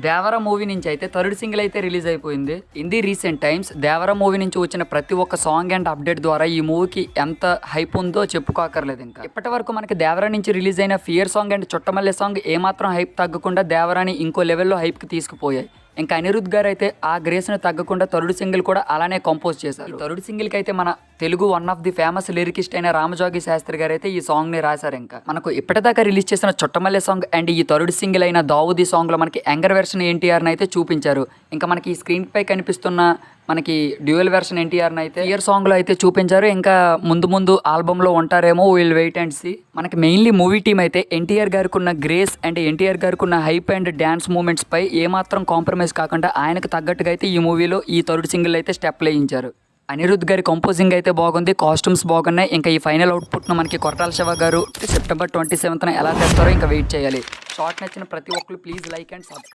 దేవర movie నుంచి అయితే third single అయితే రిలీజ్ అయిపోయింది. In the recent times Devara movie నుంచి వచ్చిన ప్రతి ఒక్క సాంగ్ అండ్ అప్డేట్ ద్వారా ఈ మూవీకి ఎంత హైప్ ఉందో చెప్పుకోకర్లేదు. ఇంకా ఇప్పటి వరకు మనకి దేవర నుంచి రిలీజ్ అయిన fear song and Chuttamalle song ఏమాత్రం హైప్ తగ్గకుండా దేవరాని ఇంకో లెవెల్లో హైప్కి తీసుకుపోయాయి. ఇంకా అనిరుద్ గారు అయితే ఆ గ్రేస్ను తగ్గకుండా థర్డ్ సింగిల్ కూడా అలానే కంపోజ్ చేశారు. థర్డ్ సింగిల్కి అయితే మన Telugu one of the famous lyricist అయిన రామజోగి శాస్త్రి గారు అయితే ఈ సాంగ్ని రాశారు. ఇంకా మనకు ఇప్పటిదాకా రిలీజ్ చేసిన చుట్టమల్లె సాంగ్ అండ్ ఈ థర్డ్ సింగిల్ అయిన దావుది సాంగ్లో మనకి యంగర్ వెర్షన్ ఎన్టీఆర్ని అయితే చూపించారు. ఇంకా మనకి ఈ స్క్రీన్ పై కనిపిస్తున్న మనకి డ్యూయల్ వెర్షన్ ఎన్టీఆర్ని అయితే ఇయర్ సాంగ్లో అయితే చూపించారు. ఇంకా ముందు ముందు ఆల్బంలో ఉంటారేమో, విల్ వెయిట్ అండ్ సీ. మనకి మెయిన్లీ మూవీ టీమ్ అయితే ఎన్టీఆర్ గారికి ఉన్న గ్రేస్ అండ్ ఎన్టీఆర్ గారికి ఉన్న హైప్ అండ్ డ్యాన్స్ మూమెంట్స్ పై ఏమాత్రం కాంప్రమైజ్ కాకుండా ఆయనకు తగ్గట్టుగా అయితే ఈ మూవీలో ఈ థర్డ్ సింగిల్ అయితే స్టెప్ వేయించారు. అనిరుద్ గారి కంపోజింగ్ అయితే బాగుంది, కాస్ట్యూమ్స్ బాగున్నాయి. ఇంకా ఈ ఫైనల్ అవుట్పుట్ను మనకి కొరటాల శివ గారు సెప్టెంబర్ 27న ఎలా తెస్తారో ఇంకా వెయిట్ చేయాలి. షార్ట్ నచ్చిన ప్రతి ఒక్కరు ప్లీజ్ లైక్ అండ్ సబ్స్క్రైబ్.